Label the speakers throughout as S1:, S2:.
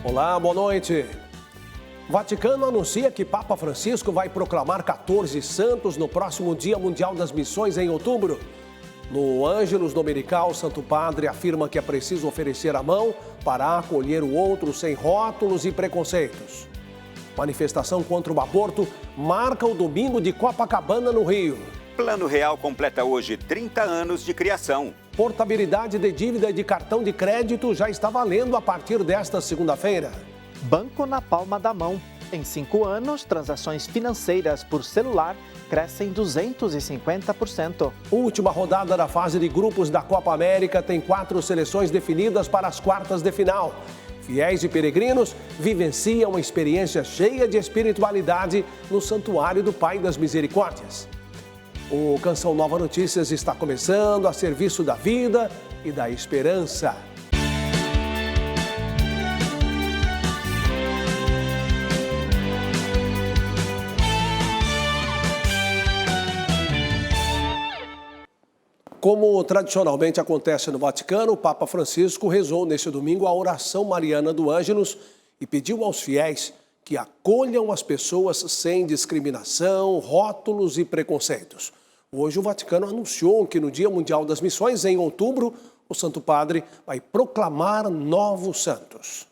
S1: Olá, boa noite. O Vaticano anuncia que Papa Francisco vai proclamar 14 santos no próximo Dia Mundial das Missões em outubro. No Ângelus Dominical, o Santo Padre afirma que é preciso oferecer a mão para acolher o outro sem rótulos e preconceitos. Manifestação contra o aborto marca o domingo de Copacabana, no Rio.
S2: Plano Real completa hoje 30 anos de criação.
S1: Portabilidade de dívida de cartão de crédito já está valendo a partir desta segunda-feira.
S3: Banco na palma da mão. Em 5 anos, transações financeiras por celular crescem 250%.
S1: Última rodada da fase de grupos da Copa América tem 4 seleções definidas para as quartas de final. Fiéis e peregrinos vivenciam uma experiência cheia de espiritualidade no Santuário do Pai das Misericórdias. O Canção Nova Notícias está começando a serviço da vida e da esperança. Como tradicionalmente acontece no Vaticano, o Papa Francisco rezou neste domingo a oração mariana do Ângelus e pediu aos fiéis que acolham as pessoas sem discriminação, rótulos e preconceitos. Hoje o Vaticano anunciou que no Dia Mundial das Missões, em outubro, o Santo Padre vai proclamar novos santos.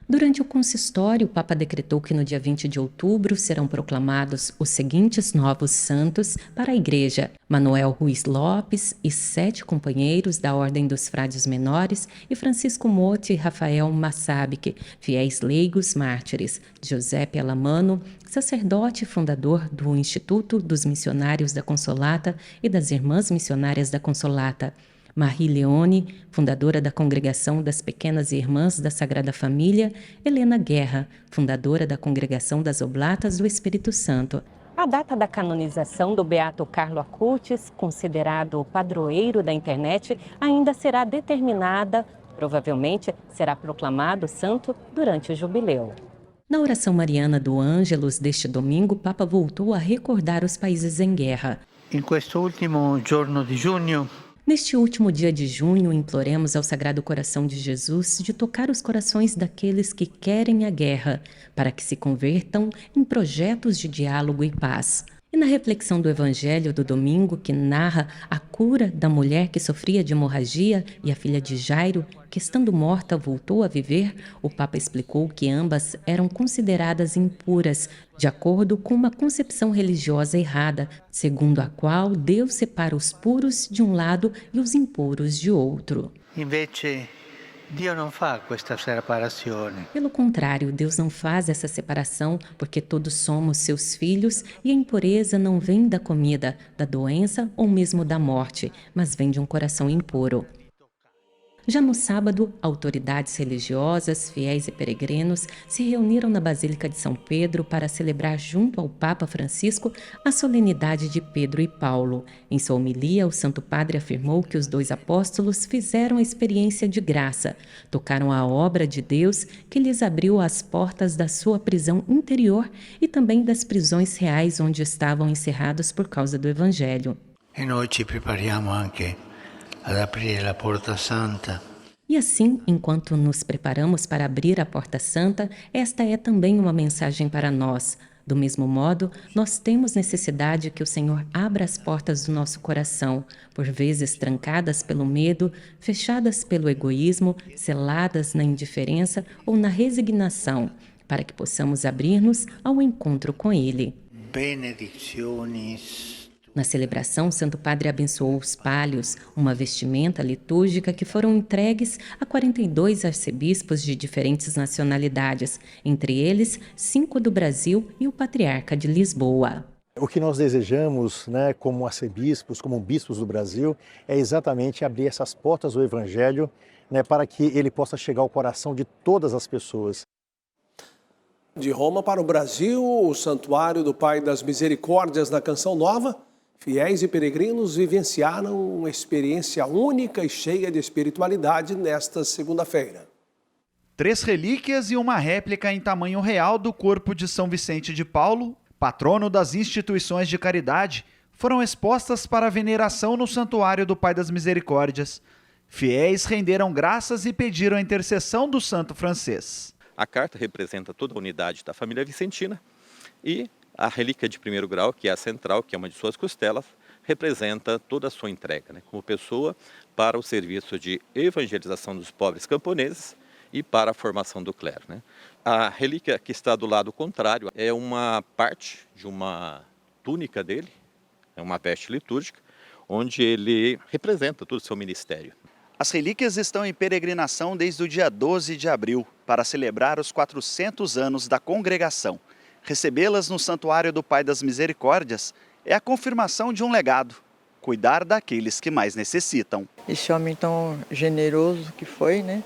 S4: Durante o consistório, o Papa decretou que no dia 20 de outubro serão proclamados os seguintes novos santos para a Igreja: Manuel Ruiz Lopes e 7 companheiros da Ordem dos Frades Menores e Francisco Motti e Rafael Massabique, fiéis leigos mártires; Giuseppe Alamano, sacerdote e fundador do Instituto dos Missionários da Consolata e das Irmãs Missionárias da Consolata; Marie Leone, fundadora da Congregação das Pequenas Irmãs da Sagrada Família; Helena Guerra, fundadora da Congregação das Oblatas do Espírito Santo. A data da canonização do beato Carlo Acutis, considerado o padroeiro da internet, ainda será determinada. Provavelmente será proclamado santo durante o jubileu. Na oração mariana do Ângelus deste domingo, o Papa voltou a recordar os países em guerra. Neste último dia de junho, imploremos ao Sagrado Coração de Jesus de tocar os corações daqueles que querem a guerra, para que se convertam em projetos de diálogo e paz. E na reflexão do Evangelho do domingo, que narra a cura da mulher que sofria de hemorragia e a filha de Jairo, que estando morta voltou a viver, o Papa explicou que ambas eram consideradas impuras, de acordo com uma concepção religiosa errada, segundo a qual Deus separa os puros de um lado e os impuros de outro.
S5: Dio non fa questa separazione.
S4: Pelo contrário, Deus não faz essa separação, porque todos somos seus filhos e a impureza não vem da comida, da doença ou mesmo da morte, mas vem de um coração impuro. Já no sábado, autoridades religiosas, fiéis e peregrinos se reuniram na Basílica de São Pedro para celebrar junto ao Papa Francisco a solenidade de Pedro e Paulo. Em sua homilia, o Santo Padre afirmou que os 2 apóstolos fizeram a experiência de graça, tocaram a obra de Deus que lhes abriu as portas da sua prisão interior e também das prisões reais onde estavam encerrados por causa do Evangelho.
S5: E noi ci prepariamo anche ad aprire a Porta Santa.
S4: E assim, enquanto nos preparamos para abrir a Porta Santa, esta é também uma mensagem para nós. Do mesmo modo, nós temos necessidade que o Senhor abra as portas do nosso coração, por vezes trancadas pelo medo, fechadas pelo egoísmo, seladas na indiferença ou na resignação, para que possamos abrir-nos ao encontro com Ele.
S5: Benedicciones.
S4: Na celebração, o Santo Padre abençoou os palhos, uma vestimenta litúrgica que foram entregues a 42 arcebispos de diferentes nacionalidades, entre eles 5 do Brasil e o Patriarca de Lisboa.
S6: O que nós desejamos, como arcebispos, como bispos do Brasil, é exatamente abrir essas portas do Evangelho, para que ele possa chegar ao coração de todas as pessoas.
S1: De Roma para o Brasil, o Santuário do Pai das Misericórdias na Canção Nova, fiéis e peregrinos vivenciaram uma experiência única e cheia de espiritualidade nesta segunda-feira.
S7: 3 relíquias e uma réplica em tamanho real do corpo de São Vicente de Paulo, patrono das instituições de caridade, foram expostas para veneração no Santuário do Pai das Misericórdias. Fiéis renderam graças e pediram a intercessão do santo francês.
S8: A carta representa toda a unidade da família vicentina e a relíquia de primeiro grau, que é a central, que é uma de suas costelas, representa toda a sua entrega, né, como pessoa para o serviço de evangelização dos pobres camponeses e para a formação do clero, né. A relíquia que está do lado contrário é uma parte de uma túnica dele, é uma veste litúrgica, onde ele representa todo o seu ministério.
S7: As relíquias estão em peregrinação desde o dia 12 de abril, para celebrar os 400 anos da congregação. Recebê-las no Santuário do Pai das Misericórdias é a confirmação de um legado: cuidar daqueles que mais necessitam.
S9: Esse homem tão generoso que foi, né?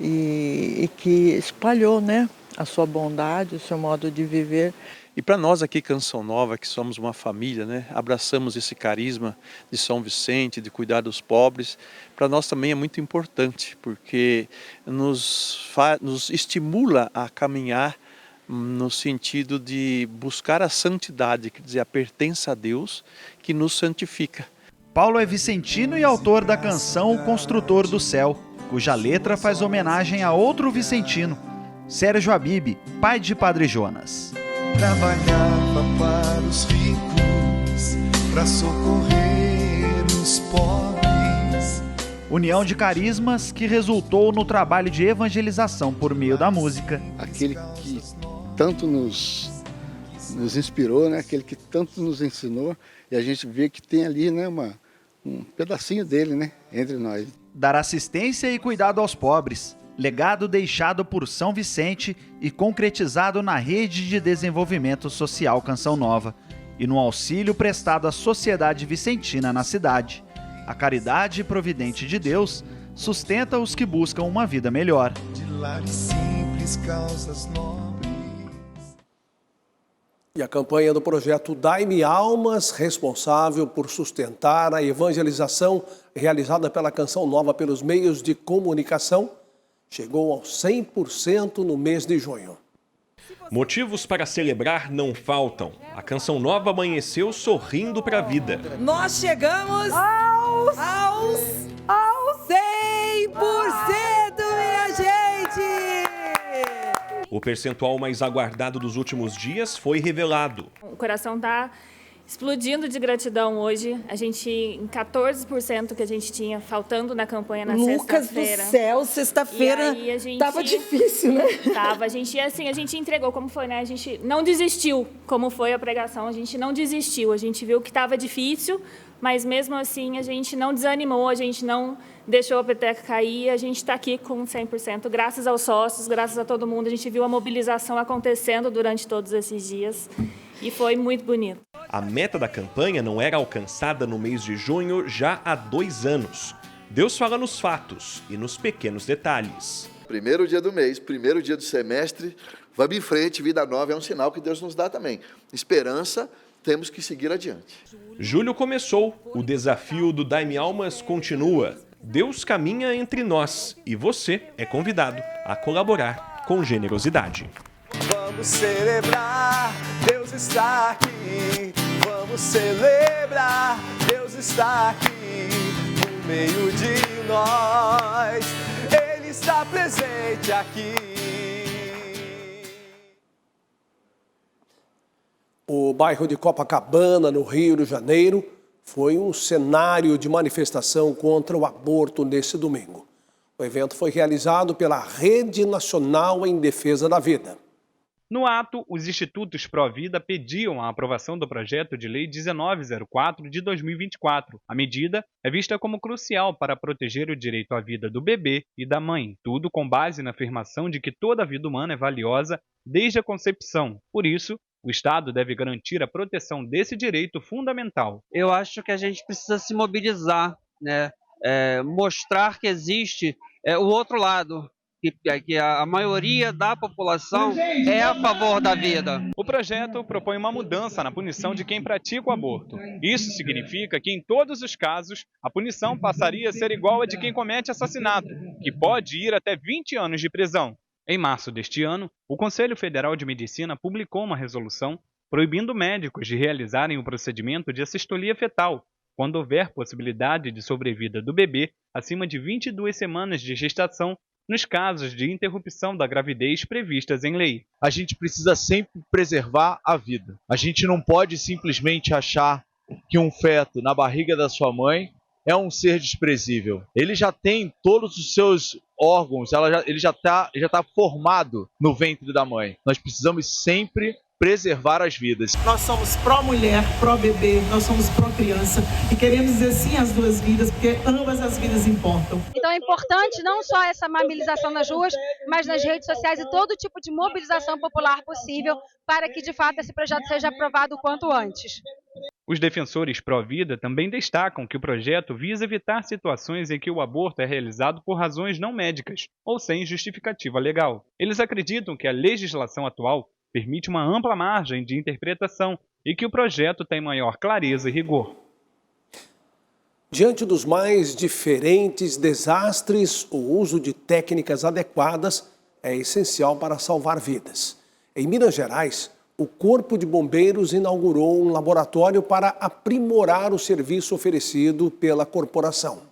S9: E que espalhou, né, a sua bondade, o seu modo de viver.
S10: E para nós aqui, Canção Nova, que somos uma família, né, abraçamos esse carisma de São Vicente, de cuidar dos pobres, para nós também é muito importante, porque nos estimula a caminhar no sentido de buscar a santidade, quer dizer, a pertença a Deus que nos santifica.
S7: Paulo é vicentino e autor da canção O Construtor do Céu, cuja letra faz homenagem a outro vicentino, Sérgio Habib, pai de Padre Jonas.
S11: Trabalhava para os ricos, para socorrer os pobres.
S7: União de carismas que resultou no trabalho de evangelização por meio da música.
S12: Aquele que tanto nos inspirou, né? Aquele que tanto nos ensinou, e a gente vê que tem ali, né, um pedacinho dele, né, entre nós.
S7: Dar assistência e cuidado aos pobres. Legado deixado por São Vicente e concretizado na Rede de Desenvolvimento Social Canção Nova e no auxílio prestado à sociedade vicentina na cidade. A caridade providente de Deus sustenta os que buscam uma vida melhor.
S11: De lares simples, causas nobres.
S1: E a campanha do projeto Dai-me Almas, responsável por sustentar a evangelização realizada pela Canção Nova pelos meios de comunicação, chegou aos 100% no mês de junho.
S13: Motivos para celebrar não faltam. A Canção Nova amanheceu sorrindo para a vida.
S14: Nós chegamos aos 100%, minha gente!
S13: O percentual mais aguardado dos últimos dias foi revelado.
S15: O coração está explodindo de gratidão hoje. A gente, em 14% que a gente tinha faltando na campanha na sexta-feira.
S14: Lucas do céu, sexta-feira tava difícil, né?
S15: Tava, a gente entregou, como foi, né? A gente não desistiu, como foi a pregação, a gente não desistiu. A gente viu que estava difícil, mas mesmo assim a gente não desanimou, a gente não deixou a peteca cair, a gente está aqui com 100%, graças aos sócios, graças a todo mundo. A gente viu a mobilização acontecendo durante todos esses dias e foi muito bonito.
S13: A meta da campanha não era alcançada no mês de junho já há 2 anos. Deus fala nos fatos e nos pequenos detalhes.
S16: Primeiro dia do mês, primeiro dia do semestre, vamos em frente, vida nova é um sinal que Deus nos dá também. Esperança, temos que seguir adiante.
S13: Julho começou, o desafio do Dai-me Almas continua. Deus caminha entre nós e você é convidado a colaborar com generosidade.
S11: Vamos celebrar, Deus está aqui. Vamos celebrar, Deus está aqui no meio de nós. Ele está presente aqui.
S1: O bairro de Copacabana, no Rio de Janeiro, foi um cenário de manifestação contra o aborto nesse domingo. O evento foi realizado pela Rede Nacional em Defesa da Vida.
S17: No ato, os institutos Pró-Vida pediam a aprovação do projeto de lei 1904 de 2024. A medida é vista como crucial para proteger o direito à vida do bebê e da mãe, tudo com base na afirmação de que toda vida humana é valiosa desde a concepção. Por isso, o Estado deve garantir a proteção desse direito fundamental.
S18: Eu acho que a gente precisa se mobilizar, né? Mostrar que existe o outro lado, que a maioria da população é a favor da vida.
S17: O projeto propõe uma mudança na punição de quem pratica o aborto. Isso significa que, em todos os casos, a punição passaria a ser igual à de quem comete assassinato, que pode ir até 20 anos de prisão. Em março deste ano, o Conselho Federal de Medicina publicou uma resolução proibindo médicos de realizarem o procedimento de assistolia fetal, quando houver possibilidade de sobrevida do bebê acima de 22 semanas de gestação nos casos de interrupção da gravidez previstas em lei.
S19: A gente precisa sempre preservar a vida. A gente não pode simplesmente achar que um feto na barriga da sua mãe é um ser desprezível. Ele já tem todos os seus órgãos, ele já está formado no ventre da mãe. Nós precisamos sempre preservar as vidas.
S14: Nós somos pró-mulher, pró-bebê, nós somos pró-criança e queremos dizer sim às duas vidas, porque ambas as vidas importam.
S20: Então é importante não só essa mobilização nas ruas, mas nas redes sociais e todo tipo de mobilização popular possível para que de fato esse projeto seja aprovado o quanto antes.
S17: Os defensores pró-vida também destacam que o projeto visa evitar situações em que o aborto é realizado por razões não médicas ou sem justificativa legal. Eles acreditam que a legislação atual permite uma ampla margem de interpretação e que o projeto tem maior clareza e rigor.
S1: Diante dos mais diferentes desastres, o uso de técnicas adequadas é essencial para salvar vidas. Em Minas Gerais, o Corpo de Bombeiros inaugurou um laboratório para aprimorar o serviço oferecido pela corporação.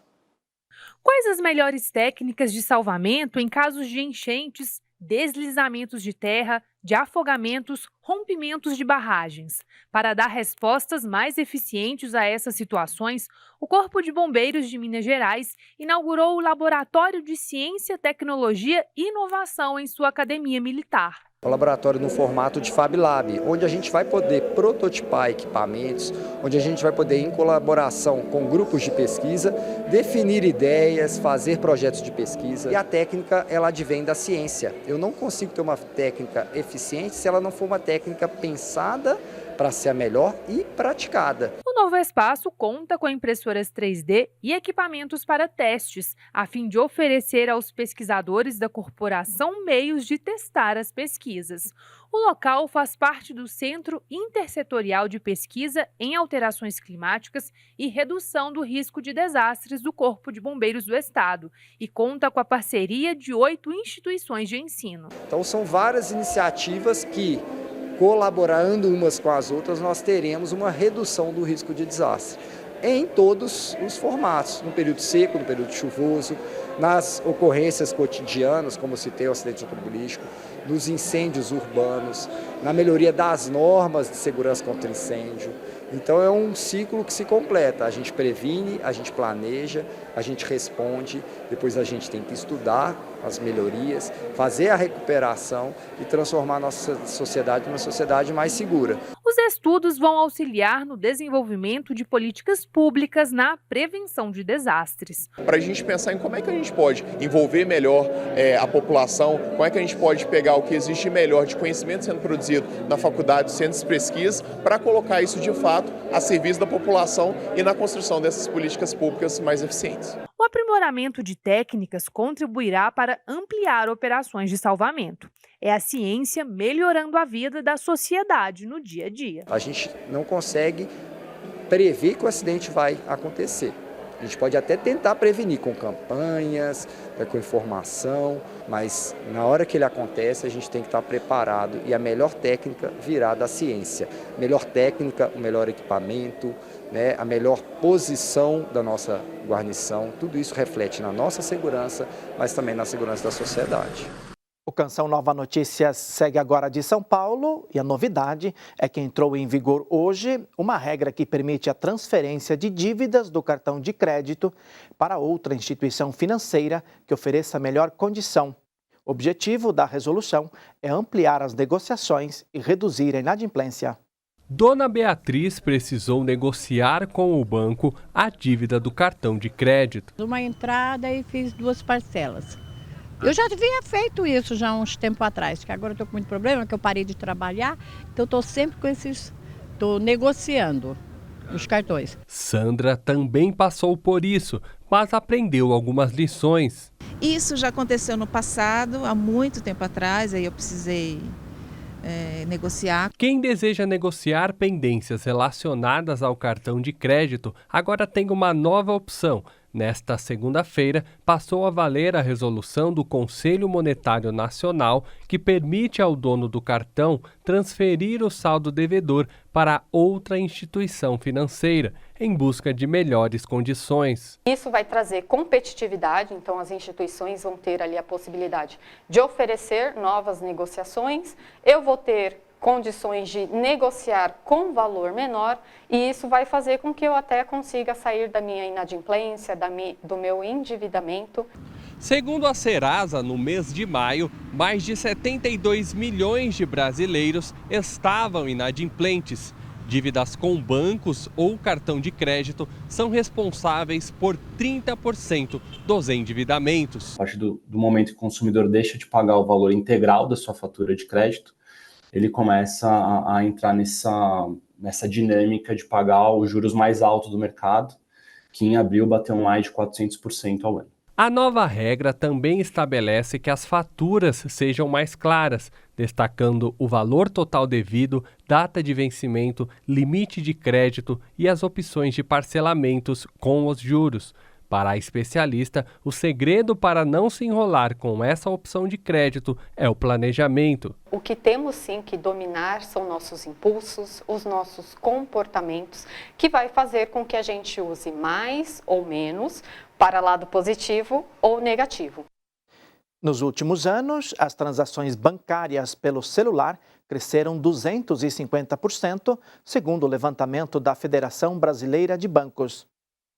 S21: Quais as melhores técnicas de salvamento em casos de enchentes, deslizamentos de terra, de afogamentos, rompimentos de barragens? Para dar respostas mais eficientes a essas situações, o Corpo de Bombeiros de Minas Gerais inaugurou o Laboratório de Ciência, Tecnologia e Inovação em sua academia militar.
S22: O laboratório no formato de Fab Lab, onde a gente vai poder prototipar equipamentos, onde a gente vai poder, em colaboração com grupos de pesquisa, definir ideias, fazer projetos de pesquisa. E a técnica, ela advém da ciência. Eu não consigo ter uma técnica eficiente se ela não for uma técnica pensada para ser a melhor e praticada.
S21: O novo espaço conta com impressoras 3D e equipamentos para testes, a fim de oferecer aos pesquisadores da corporação meios de testar as pesquisas. O local faz parte do Centro Intersetorial de Pesquisa em Alterações Climáticas e Redução do Risco de Desastres do Corpo de Bombeiros do Estado e conta com a parceria de 8 instituições de ensino.
S22: Então são várias iniciativas que, colaborando umas com as outras, nós teremos uma redução do risco de desastre em todos os formatos, no período seco, no período chuvoso, nas ocorrências cotidianas, como citei o acidente automobilístico, nos incêndios urbanos, na melhoria das normas de segurança contra incêndio. Então é um ciclo que se completa, a gente previne, a gente planeja, a gente responde, depois a gente tem que estudar as melhorias, fazer a recuperação e transformar a nossa sociedade numa sociedade mais segura.
S21: Os estudos vão auxiliar no desenvolvimento de políticas públicas na prevenção de desastres.
S23: Para a gente pensar em como é que a gente pode envolver melhor a população, como é que a gente pode pegar o que existe melhor de conhecimento sendo produzido na faculdade, centros de pesquisa, para colocar isso de fato a serviço da população e na construção dessas políticas públicas mais eficientes.
S21: O aprimoramento de técnicas contribuirá para ampliar operações de salvamento. É a ciência melhorando a vida da sociedade no dia a dia.
S22: A gente não consegue prever que o acidente vai acontecer. A gente pode até tentar prevenir com campanhas, com informação, mas na hora que ele acontece a gente tem que estar preparado e a melhor técnica virá da ciência. Melhor técnica, o melhor equipamento, a melhor posição da nossa guarnição, tudo isso reflete na nossa segurança, mas também na segurança da sociedade.
S3: O Canção Nova Notícias segue agora de São Paulo e a novidade é que entrou em vigor hoje uma regra que permite a transferência de dívidas do cartão de crédito para outra instituição financeira que ofereça melhor condição. O objetivo da resolução é ampliar as negociações e reduzir a inadimplência.
S24: Dona Beatriz precisou negociar com o banco a dívida do cartão de crédito.
S25: Uma entrada e fiz 2 parcelas. Eu já havia feito isso já há uns tempo atrás, que agora eu estou com muito problema, que eu parei de trabalhar, então estou sempre com estou negociando os cartões.
S24: Sandra também passou por isso, mas aprendeu algumas lições.
S26: Isso já aconteceu no passado, há muito tempo atrás, aí eu precisei negociar.
S24: Quem deseja negociar pendências relacionadas ao cartão de crédito agora tem uma nova opção. Nesta segunda-feira, passou a valer a resolução do Conselho Monetário Nacional que permite ao dono do cartão transferir o saldo devedor para outra instituição financeira, em busca de melhores condições.
S2: Isso vai trazer competitividade, então as instituições vão ter ali a possibilidade de oferecer novas negociações, eu vou ter condições de negociar com valor menor e isso vai fazer com que eu até consiga sair da minha inadimplência, do meu endividamento.
S24: Segundo a Serasa, no mês de maio, mais de 72 milhões de brasileiros estavam inadimplentes. Dívidas com bancos ou cartão de crédito são responsáveis por 30% dos endividamentos.
S4: A partir do momento que o consumidor deixa de pagar o valor integral da sua fatura de crédito, ele começa a entrar nessa dinâmica de pagar os juros mais altos do mercado, que em abril bateu mais de 400% ao ano.
S24: A nova regra também estabelece que as faturas sejam mais claras, destacando o valor total devido, data de vencimento, limite de crédito e as opções de parcelamentos com os juros. Para a especialista, o segredo para não se enrolar com essa opção de crédito é o planejamento.
S2: O que temos sim que dominar são nossos impulsos, os nossos comportamentos, que vai fazer com que a gente use mais ou menos para lado positivo ou negativo.
S3: Nos últimos anos, as transações bancárias pelo celular cresceram 250%, segundo o levantamento da Federação Brasileira de Bancos.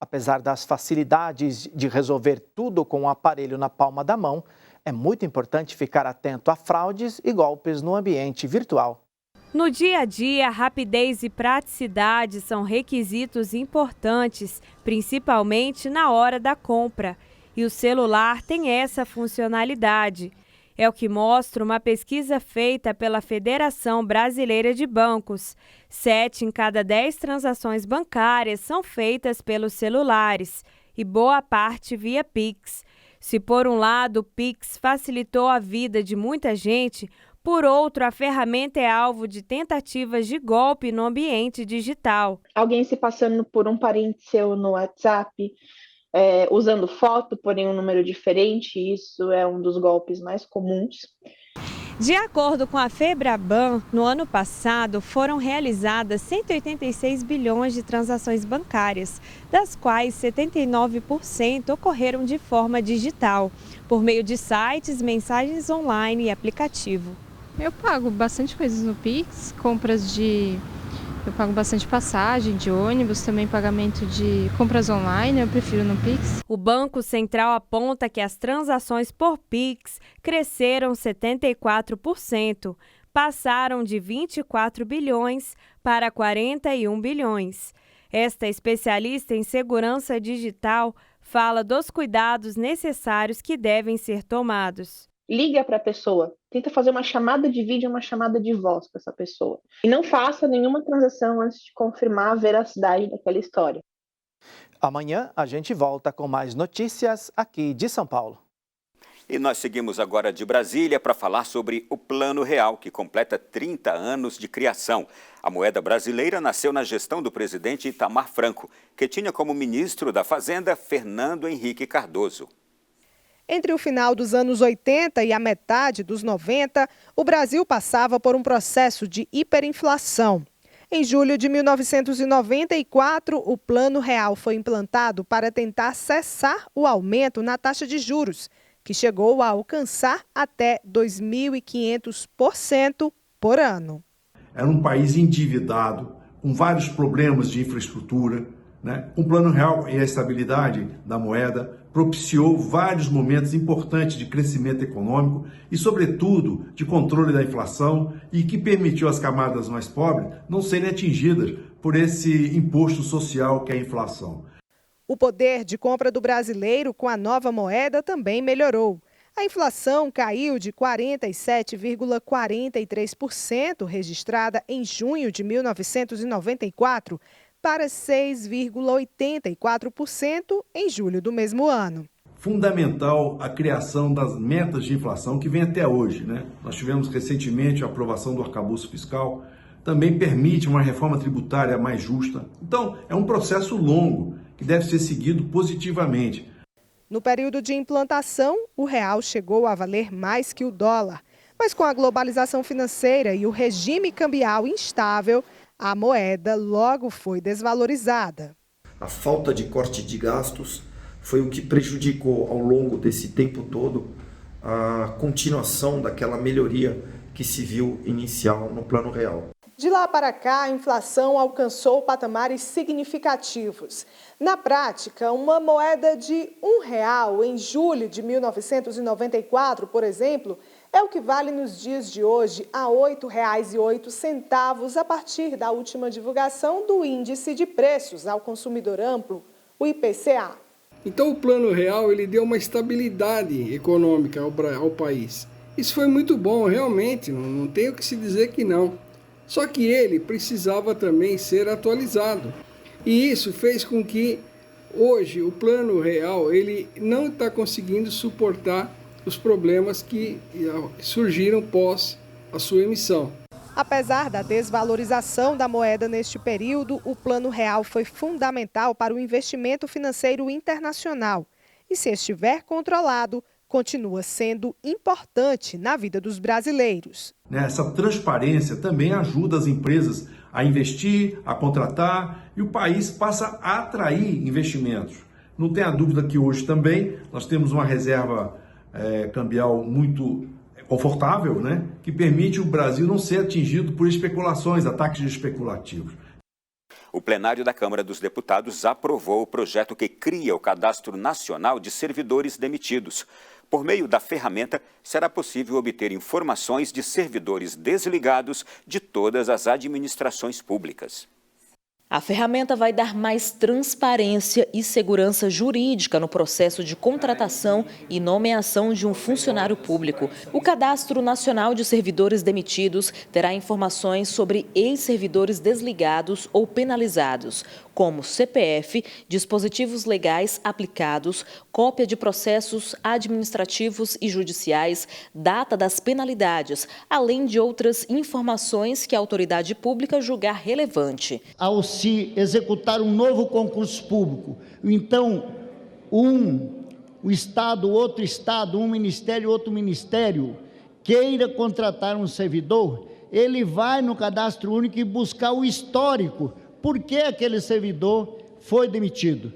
S3: Apesar das facilidades de resolver tudo com o aparelho na palma da mão, é muito importante ficar atento a fraudes e golpes no ambiente virtual.
S5: No dia a dia, rapidez e praticidade são requisitos importantes, principalmente na hora da compra. E o celular tem essa funcionalidade. É o que mostra uma pesquisa feita pela Federação Brasileira de Bancos. 7 em cada 10 transações bancárias são feitas pelos celulares e boa parte via Pix. Se por um lado o Pix facilitou a vida de muita gente, por outro a ferramenta é alvo de tentativas de golpe no ambiente digital.
S6: Alguém se passando por um parente seu no WhatsApp, usando foto, porém um número diferente, isso é um dos golpes mais comuns.
S5: De acordo com a Febraban, no ano passado foram realizadas 186 bilhões de transações bancárias, das quais 79% ocorreram de forma digital, por meio de sites, mensagens online e aplicativo.
S8: Eu pago bastante coisas no Pix, eu pago bastante passagem de ônibus, também pagamento de compras online, eu prefiro no Pix.
S5: O Banco Central aponta que as transações por Pix cresceram 74%, passaram de 24 bilhões para 41 bilhões. Esta especialista em segurança digital fala dos cuidados necessários que devem ser tomados.
S6: Liga para a pessoa, tenta fazer uma chamada de vídeo, uma chamada de voz para essa pessoa. E não faça nenhuma transação antes de confirmar a veracidade daquela história.
S3: Amanhã a gente volta com mais notícias aqui de São Paulo.
S9: E nós seguimos agora de Brasília para falar sobre o Plano Real, que completa 30 anos de criação. A moeda brasileira nasceu na gestão do presidente Itamar Franco, que tinha como ministro da Fazenda Fernando Henrique Cardoso.
S27: Entre o final dos anos 80 e a metade dos 90, o Brasil passava por um processo de hiperinflação. Em julho de 1994, o Plano Real foi implantado para tentar cessar o aumento na taxa de juros, que chegou a alcançar até 2.500% por ano.
S28: Era um país endividado, com vários problemas de infraestrutura, O Plano Real e a estabilidade da moeda propiciou vários momentos importantes de crescimento econômico e, sobretudo, de controle da inflação e que permitiu às camadas mais pobres não serem atingidas por esse imposto social que é a inflação.
S27: O poder de compra do brasileiro com a nova moeda também melhorou. A inflação caiu de 47,43%, registrada em junho de 1994, para 6,84% em julho do mesmo ano.
S28: Fundamental a criação das metas de inflação que vem até hoje, Nós tivemos recentemente a aprovação do arcabouço fiscal, também permite uma reforma tributária mais justa. Então, é um processo longo que deve ser seguido positivamente.
S27: No período de implantação, o real chegou a valer mais que o dólar. Mas com a globalização financeira e o regime cambial instável, a moeda logo foi desvalorizada.
S7: A falta de corte de gastos foi o que prejudicou ao longo desse tempo todo a continuação daquela melhoria que se viu inicial no Plano Real.
S27: De lá para cá, a inflação alcançou patamares significativos. Na prática, uma moeda de R$1 em julho de 1994, por exemplo, é o que vale nos dias de hoje a R$ 8,08 a partir da última divulgação do Índice de Preços ao Consumidor Amplo, o IPCA.
S10: Então o Plano Real ele deu uma estabilidade econômica ao país. Isso foi muito bom, realmente, não tenho que se dizer que não. Só que ele precisava também ser atualizado. E isso fez com que hoje o Plano Real ele não está conseguindo suportar os problemas que surgiram pós a sua emissão.
S27: Apesar da desvalorização da moeda neste período, o Plano Real foi fundamental para o investimento financeiro internacional. E se estiver controlado, continua sendo importante na vida dos brasileiros.
S28: Essa transparência também ajuda as empresas a investir, a contratar e o país passa a atrair investimentos. Não tenha dúvida que hoje também nós temos uma reserva cambial muito confortável, que permite o Brasil não ser atingido por especulações, ataques especulativos.
S9: O plenário da Câmara dos Deputados aprovou o projeto que cria o Cadastro Nacional de Servidores Demitidos. Por meio da ferramenta, será possível obter informações de servidores desligados de todas as administrações públicas.
S11: A ferramenta vai dar mais transparência e segurança jurídica no processo de contratação e nomeação de um funcionário público. O Cadastro Nacional de Servidores Demitidos terá informações sobre ex-servidores desligados ou penalizados, como CPF, dispositivos legais aplicados, cópia de processos administrativos e judiciais, data das penalidades, além de outras informações que a autoridade pública julgar relevante.
S12: Ao se executar um novo concurso público, então o Estado, outro Estado, um Ministério, outro Ministério, queira contratar um servidor, ele vai no Cadastro Único e buscar o histórico. Por que aquele servidor foi demitido?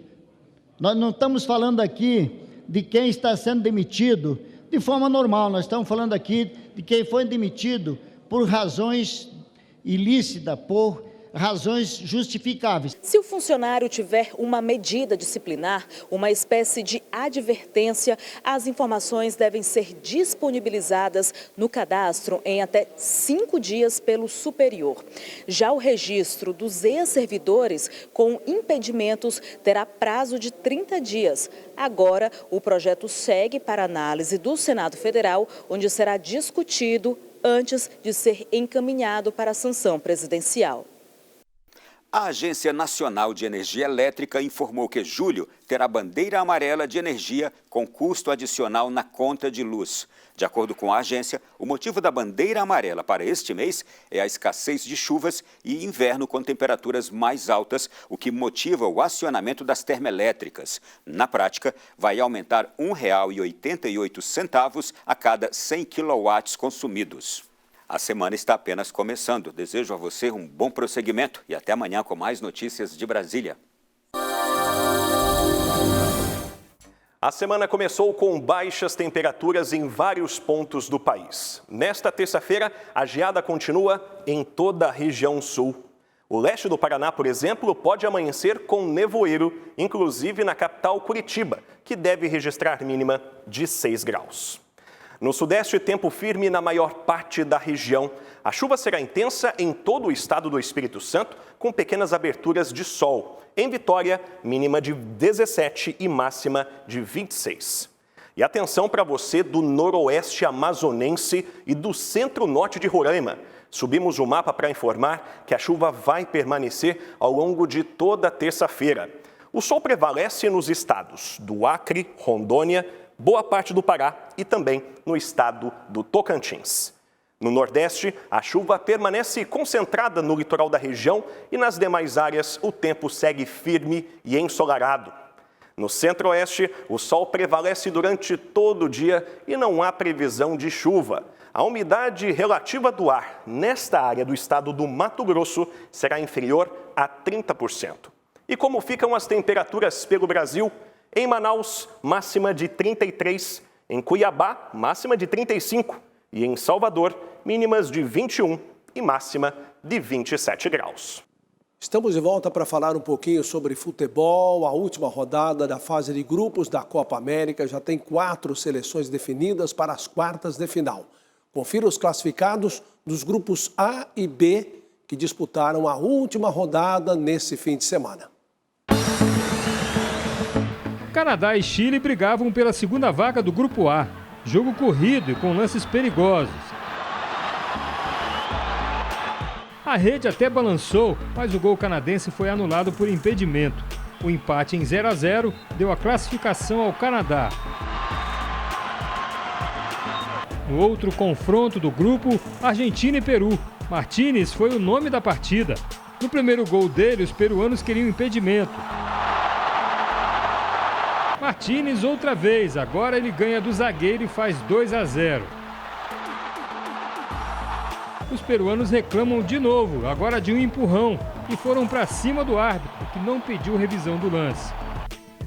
S12: Nós não estamos falando aqui de quem está sendo demitido de forma normal, nós estamos falando aqui de quem foi demitido por razões ilícitas, por razões justificáveis.
S11: Se o funcionário tiver uma medida disciplinar, uma espécie de advertência, as informações devem ser disponibilizadas no cadastro em até 5 dias pelo superior. Já o registro dos ex-servidores com impedimentos terá prazo de 30 dias. Agora, o projeto segue para análise do Senado Federal, onde será discutido antes de ser encaminhado para a sanção presidencial.
S9: A Agência Nacional de Energia Elétrica informou que julho terá bandeira amarela de energia com custo adicional na conta de luz. De acordo com a agência, o motivo da bandeira amarela para este mês é a escassez de chuvas e inverno com temperaturas mais altas, o que motiva o acionamento das termoelétricas. Na prática, vai aumentar R$ 1,88 a cada 100 kW consumidos. A semana está apenas começando. Desejo a você um bom prosseguimento e até amanhã com mais notícias de Brasília.
S13: A semana começou com baixas temperaturas em vários pontos do país. Nesta terça-feira, a geada continua em toda a região sul. O leste do Paraná, por exemplo, pode amanhecer com nevoeiro, inclusive na capital Curitiba, que deve registrar mínima de 6 graus. No sudeste, tempo firme na maior parte da região. A chuva será intensa em todo o estado do Espírito Santo, com pequenas aberturas de sol. Em Vitória, mínima de 17 e máxima de 26. E atenção para você do noroeste amazonense e do centro-norte de Roraima. Subimos o mapa para informar que a chuva vai permanecer ao longo de toda a terça-feira. O sol prevalece nos estados do Acre, Rondônia, boa parte do Pará e também no estado do Tocantins. No Nordeste, a chuva permanece concentrada no litoral da região e nas demais áreas o tempo segue firme e ensolarado. No Centro-Oeste, o sol prevalece durante todo o dia e não há previsão de chuva. A umidade relativa do ar nesta área do estado do Mato Grosso será inferior a 30%. E como ficam as temperaturas pelo Brasil? Em Manaus, máxima de 33, em Cuiabá, máxima de 35 e em Salvador, mínimas de 21 e máxima de 27 graus.
S1: Estamos de volta para falar um pouquinho sobre futebol. A última rodada da fase de grupos da Copa América já tem 4 seleções definidas para as quartas de final. Confira os classificados dos grupos A e B que disputaram a última rodada nesse fim de semana.
S14: Canadá e Chile brigavam pela segunda vaga do grupo A. Jogo corrido e com lances perigosos. A rede até balançou, mas o gol canadense foi anulado por impedimento. O empate em 0-0 deu a classificação ao Canadá. No outro confronto do grupo, Argentina e Peru. Martínez foi o nome da partida. No primeiro gol dele, os peruanos queriam impedimento. Martínez outra vez, agora ele ganha do zagueiro e faz 2-0. Os peruanos reclamam de novo, agora de um empurrão, e foram para cima do árbitro, que não pediu revisão do lance.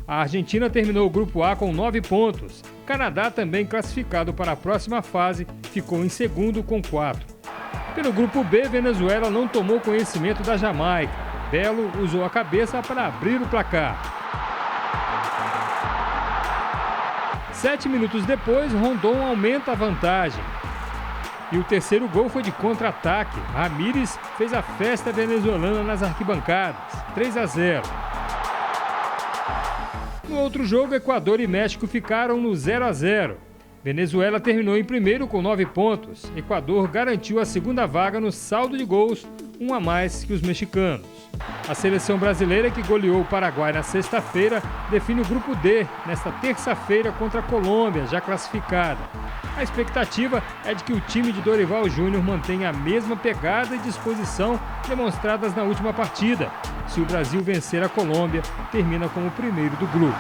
S14: A Argentina terminou o grupo A com 9 pontos. Canadá, também classificado para a próxima fase, ficou em segundo com 4. Pelo grupo B, Venezuela não tomou conhecimento da Jamaica. Belo usou a cabeça para abrir o placar. 7 minutos depois, Rondon aumenta a vantagem. E o terceiro gol foi de contra-ataque. Ramírez fez a festa venezuelana nas arquibancadas. 3-0. No outro jogo, Equador e México ficaram no 0-0. Venezuela terminou em primeiro com 9 pontos. Equador garantiu a segunda vaga no saldo de gols, um a mais que os mexicanos. A seleção brasileira, que goleou o Paraguai na sexta-feira, define o grupo D nesta terça-feira contra a Colômbia, já classificada. A expectativa é de que o time de Dorival Júnior mantenha a mesma pegada e disposição demonstradas na última partida. Se o Brasil vencer a Colômbia, termina como o primeiro do grupo.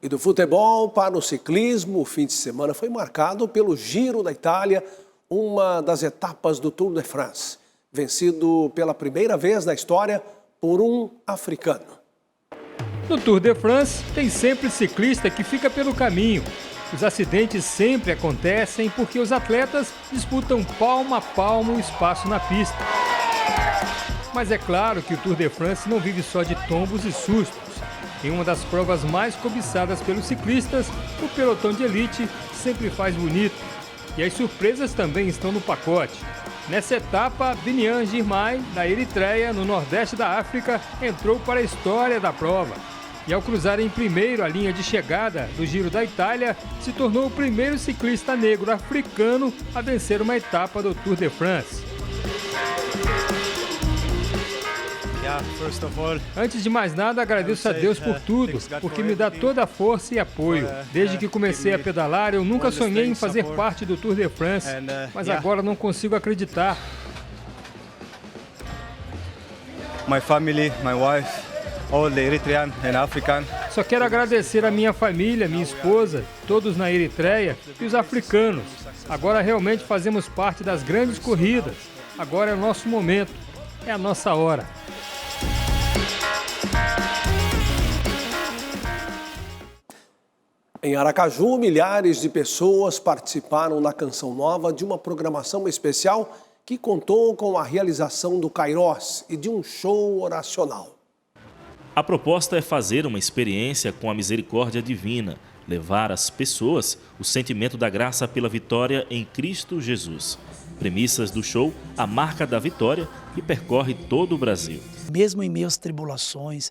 S1: E do futebol para o ciclismo, o fim de semana foi marcado pelo Giro da Itália, uma das etapas do Tour de France, vencido pela primeira vez na história por um africano.
S14: No Tour de France, tem sempre ciclista que fica pelo caminho. Os acidentes sempre acontecem porque os atletas disputam palmo a palmo o espaço na pista. Mas é claro que o Tour de France não vive só de tombos e sustos. Em uma das provas mais cobiçadas pelos ciclistas, o pelotão de elite sempre faz bonito. E as surpresas também estão no pacote. Nessa etapa, Biniam Girmay, da Eritreia, no nordeste da África, entrou para a história da prova. E ao cruzar em primeiro a linha de chegada do Giro da Itália, se tornou o primeiro ciclista negro africano a vencer uma etapa do Tour de France. Antes de mais nada, agradeço a Deus por tudo, porque me dá toda a força e apoio. Desde que comecei a pedalar, eu nunca sonhei em fazer parte do Tour de France, mas agora não consigo acreditar.
S15: My family, my wife, all the Eritrean and African.
S14: Só quero agradecer a minha família, minha esposa, todos na Eritreia e os africanos. Agora realmente fazemos parte das grandes corridas. Agora é o nosso momento, é a nossa hora.
S1: Em Aracaju, milhares de pessoas participaram da Canção Nova de uma programação especial que contou com a realização do Kairos e de um show oracional.
S16: A proposta é fazer uma experiência com a misericórdia divina, levar às pessoas o sentimento da graça pela vitória em Cristo Jesus. Premissas do show, a marca da vitória, que percorre todo o Brasil.
S17: Mesmo em meio às tribulações,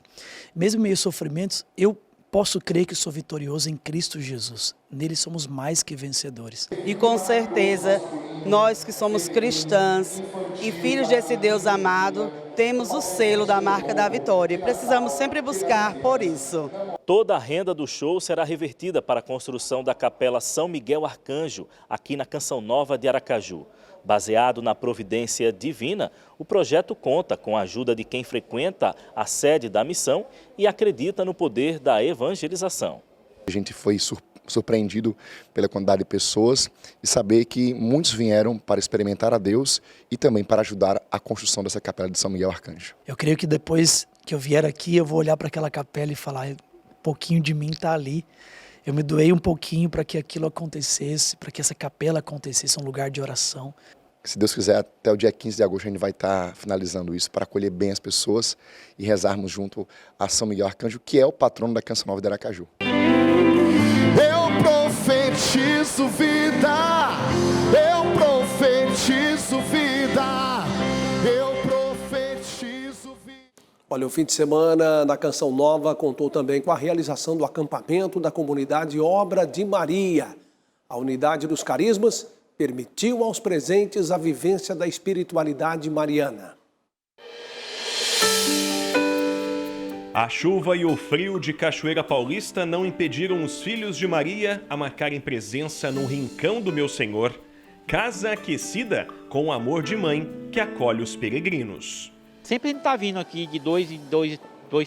S17: mesmo em meio aos sofrimentos, eu posso crer que sou vitorioso em Cristo Jesus. Nele somos mais que vencedores.
S18: E com certeza, nós que somos cristãs e filhos desse Deus amado, temos o selo da marca da vitória e precisamos sempre buscar por isso.
S16: Toda a renda do show será revertida para a construção da Capela São Miguel Arcanjo, aqui na Canção Nova de Aracaju. Baseado na providência divina, o projeto conta com a ajuda de quem frequenta a sede da missão e acredita no poder da evangelização.
S19: A gente foi surpreendido pela quantidade de pessoas e saber que muitos vieram para experimentar a Deus e também para ajudar a construção dessa Capela de São Miguel Arcanjo.
S17: Eu creio que depois que eu vier aqui, eu vou olhar para aquela capela e falar, um pouquinho de mim está ali. Eu me doei um pouquinho para que aquilo acontecesse, para que essa capela acontecesse, um lugar de oração.
S19: Se Deus quiser, até o dia 15 de agosto a gente vai estar finalizando isso para acolher bem as pessoas e rezarmos junto a São Miguel Arcanjo, que é o patrono da Canção Nova de Aracaju.
S20: Eu profetizo vida, eu profetizo vida, eu profetizo vida.
S1: Olha, o fim de semana na Canção Nova contou também com a realização do acampamento da comunidade Obra de Maria. A unidade dos carismas permitiu aos presentes a vivência da espiritualidade mariana.
S13: A chuva e o frio de Cachoeira Paulista não impediram os filhos de Maria a marcarem presença no Rincão do Meu Senhor, casa aquecida com o amor de mãe que acolhe os peregrinos.
S21: Sempre a gente está vindo aqui de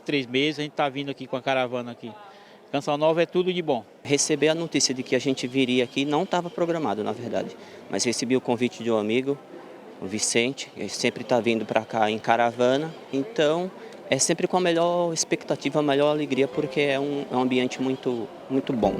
S21: 3 meses, a gente está vindo aqui com a caravana aqui. Canção Nova é tudo de bom.
S22: Receber a notícia de que a gente viria aqui não estava programado, na verdade, mas recebi o convite de um amigo, o Vicente, ele sempre está vindo para cá em caravana, então é sempre com a melhor expectativa, a melhor alegria, porque é um ambiente muito bom.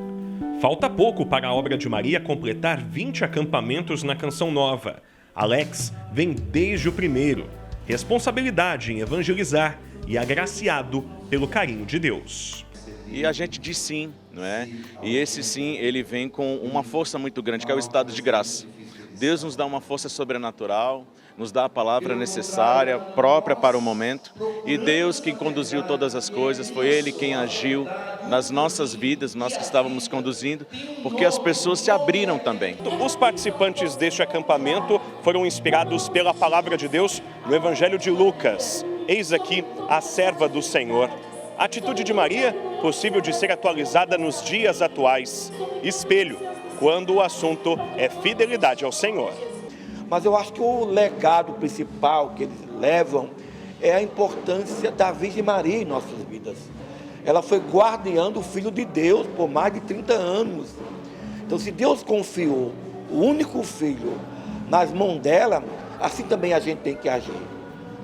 S13: Falta pouco para a Obra de Maria completar 20 acampamentos na Canção Nova. Alex vem desde o primeiro. Responsabilidade em evangelizar e agraciado pelo carinho de Deus.
S23: E a gente diz sim, não é? E esse sim, ele vem com uma força muito grande, que é o estado de graça. Deus nos dá uma força sobrenatural, nos dá a palavra necessária, própria para o momento. E Deus que conduziu todas as coisas, foi Ele quem agiu nas nossas vidas, nós que estávamos conduzindo, porque as pessoas se abriram também.
S13: Os participantes deste acampamento foram inspirados pela palavra de Deus no Evangelho de Lucas. Eis aqui a serva do Senhor. A atitude de Maria, possível de ser atualizada nos dias atuais. Espelho, quando o assunto é fidelidade ao Senhor.
S25: Mas eu acho que o legado principal que eles levam é a importância da Virgem Maria em nossas vidas. Ela foi guardiã do Filho de Deus por mais de 30 anos. Então, se Deus confiou o único filho nas mãos dela, assim também a gente tem que agir.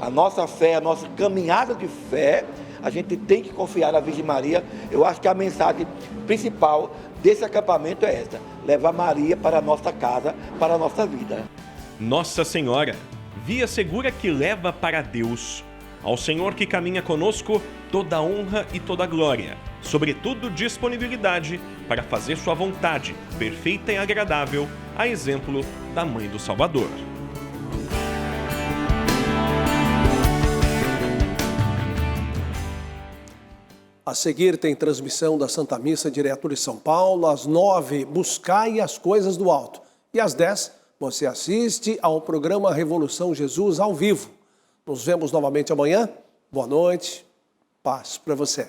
S25: A nossa fé, a nossa caminhada de fé, a gente tem que confiar na Virgem Maria. Eu acho que a mensagem principal desse acampamento é essa: levar Maria para a nossa casa, para a nossa vida.
S13: Nossa Senhora, via segura que leva para Deus. Ao Senhor que caminha conosco, toda honra e toda glória, sobretudo disponibilidade para fazer sua vontade, perfeita e agradável, a exemplo da Mãe do Salvador.
S1: A seguir tem transmissão da Santa Missa direto de São Paulo. Às 9, buscai as coisas do alto. E às 10, você assiste ao programa Revolução Jesus ao vivo. Nos vemos novamente amanhã. Boa noite. Paz para você.